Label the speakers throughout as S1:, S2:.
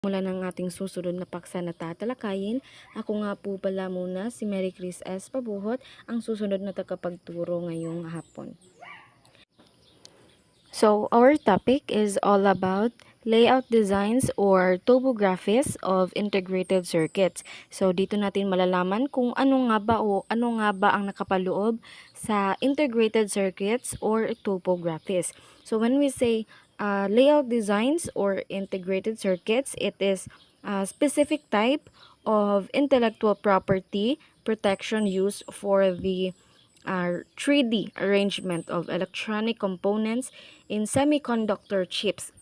S1: Mula ng ating susunod na paksa na tatalakayin, ako nga po pala muna si Mary Chris S. Pabuhot, ang susunod na tagapagturo ngayong hapon. So, our topic is all about layout designs or topographies of integrated circuits. So, dito natin malalaman kung ano nga ba ang nakapaloob sa integrated circuits or topographies. So, when we say layout designs or integrated circuits, it is a specific type of intellectual property protection used for the 3D arrangement of electronic components in semiconductor chips.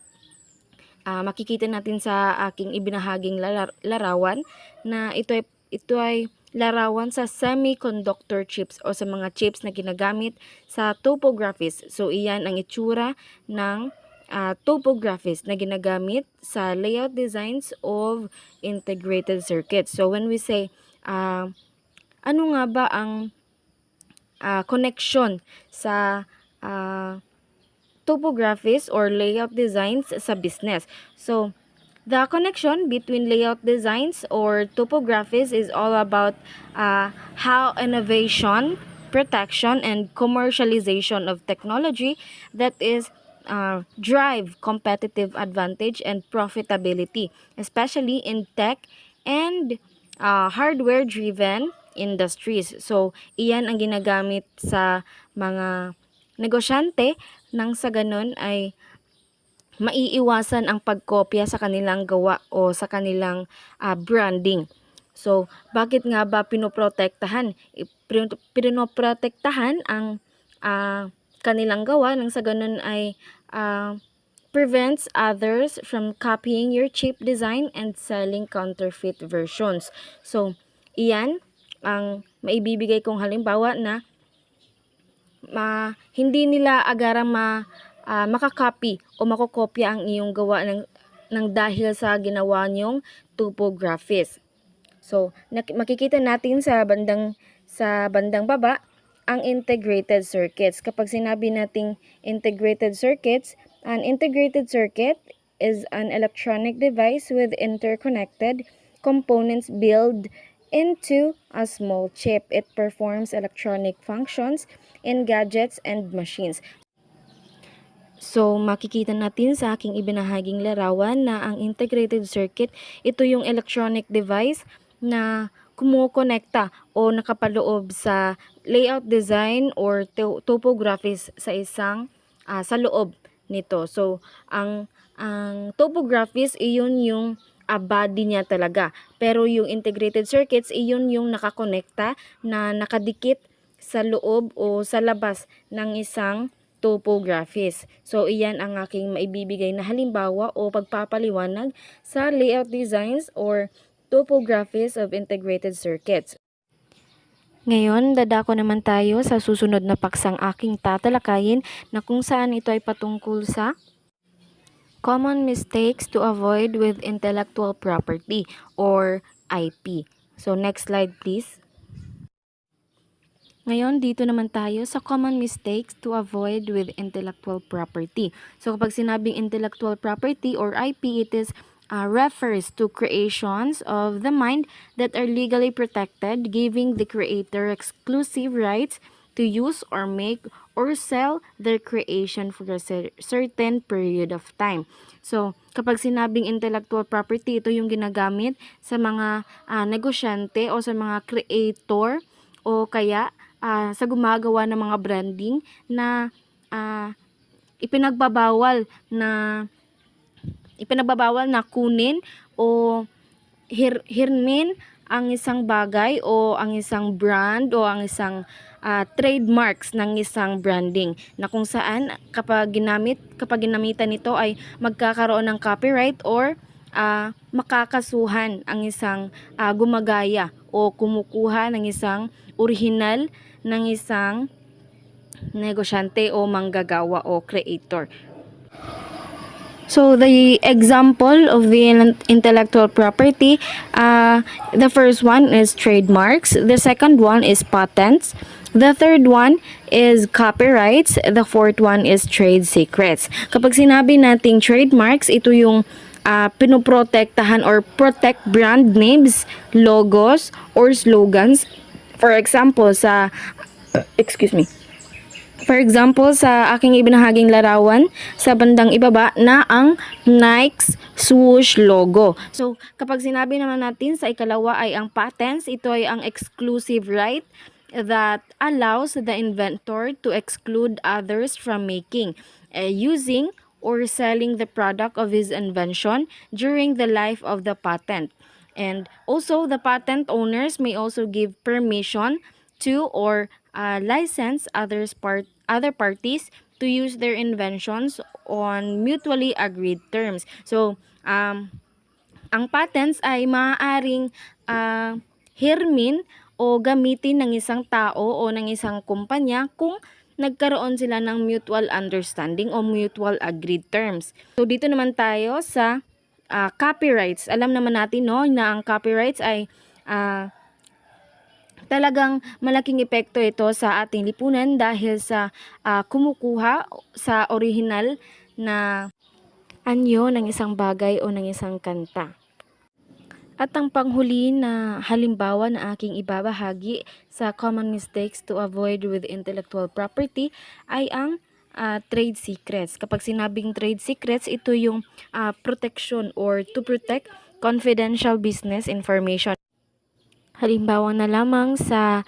S1: Makikita natin sa aking ibinahaging larawan na ito ay larawan sa semiconductor chips o sa mga chips na ginagamit sa topographies. So, iyan ang itsura ng topographies na ginagamit sa layout designs of integrated circuits. So, when we say, ano nga ba ang connection sa topographies or layout designs sa business? So, the connection between layout designs or topographies is all about how innovation, protection, and commercialization of technology that is drive competitive advantage and profitability, especially in tech and hardware-driven industries. So, iyan ang ginagamit sa mga negosyante nang sa ganun ay maiiwasan ang pagkopya sa kanilang gawa o sa kanilang branding. So, bakit nga ba pinoprotektahan? Pinoprotektahan ang kanilang gawa nang sa ganun ay prevents others from copying your cheap design and selling counterfeit versions. So, iyan ang maibibigay kong halimbawa na hindi nila agarang makakopy o makokopya ang iyong gawa ng dahil sa ginawa niyong topographies. So, makikita natin sa bandang baba ang integrated circuits. Kapag sinabi nating integrated circuits, an integrated circuit is an electronic device with interconnected components built into a small chip. It performs electronic functions in gadgets and machines. So, makikita natin sa aking ibinahaging larawan na ang integrated circuit, ito yung electronic device na kumukonekta o nakapaloob sa layout design or topographies sa loob nito. So, ang topographies, iyon yung body niya talaga. Pero yung integrated circuits, iyon yung nakakonekta na nakadikit sa loob o sa labas ng isang topographies. So, iyan ang aking maibibigay na halimbawa o pagpapaliwanag sa layout designs or topographies of integrated circuits. Ngayon, dadako naman tayo sa susunod na paksang aking tatalakayin na kung saan ito ay patungkol sa common mistakes to avoid with intellectual property or IP. So, next slide please. Ngayon, dito naman tayo sa common mistakes to avoid with intellectual property. So, kapag sinabing intellectual property or IP, it is refers to creations of the mind that are legally protected, giving the creator exclusive rights to use or make or sell their creation for a certain period of time. So, kapag sinabing intellectual property, ito yung ginagamit sa mga negosyante o sa mga creator o kaya sa gumagawa ng mga branding na ipinagbabawal na kunin o hirmin ang isang bagay o ang isang brand o ang isang trademarks ng isang branding na kung saan kapag ginamitan nito ay magkakaroon ng copyright or makakasuhan ang isang gumagaya o kumukuha ng isang original ng isang negosyante o manggagawa o creator. So, the example of the intellectual property, the first one is trademarks, the second one is patents, the third one is copyrights, the fourth one is trade secrets. Kapag sinabi nating trademarks, ito yung pinoprotektahan or protect brand names, logos, or slogans. For example, sa aking ibinahaging larawan, sa bandang ibaba na ang Nike's swoosh logo. So, kapag sinabi naman natin sa ikalawa ay ang patents, ito ay ang exclusive right that allows the inventor to exclude others from making, using, or selling the product of his invention during the life of the patent. And also, the patent owners may also give permission to or license other parties to use their inventions on mutually agreed terms. So, ang patents ay maaaring hirmin o gamitin ng isang tao o ng isang kumpanya kung nagkaroon sila ng mutual understanding o mutual agreed terms. So, dito naman tayo sa copyrights. Alam naman natin na ang copyrights ay talagang malaking epekto ito sa ating lipunan dahil sa kumukuha sa original na anyo ng isang bagay o ng isang kanta. At ang panghuli na halimbawa na aking ibabahagi sa common mistakes to avoid with intellectual property ay ang trade secrets. Kapag sinabing trade secrets, ito yung protection or to protect confidential business information. Halimbawa na lamang sa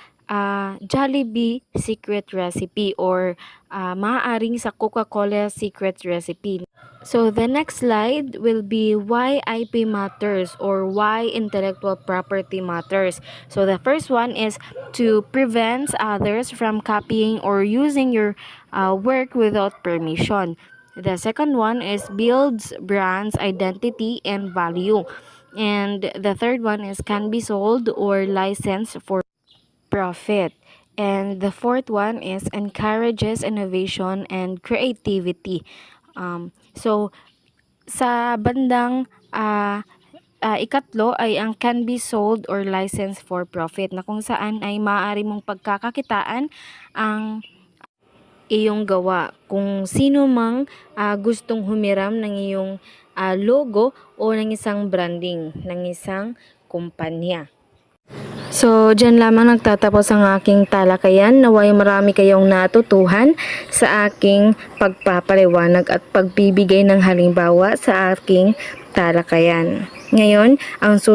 S1: Jollibee secret recipe or maaaring sa Coca-Cola secret recipe. So the next slide will be why IP matters or why intellectual property matters. So the first one is to prevent others from copying or using your work without permission. The second one is builds brands identity and value. And the third one is can be sold or licensed for profit. And the fourth one is encourages innovation and creativity. So, sa bandang ikatlo ay ang can be sold or licensed for profit na kung saan ay maaari mong pagkakakitaan ang iyong gawa. Kung sino mang gustong humiram ng iyong logo o ng isang branding ng isang kumpanya. So, dyan lamang nagtatapos ang aking talakayan. Naway marami kayong natutuhan sa aking pagpapaliwanag at pagbibigay ng halimbawa sa aking talakayan. Ngayon, ang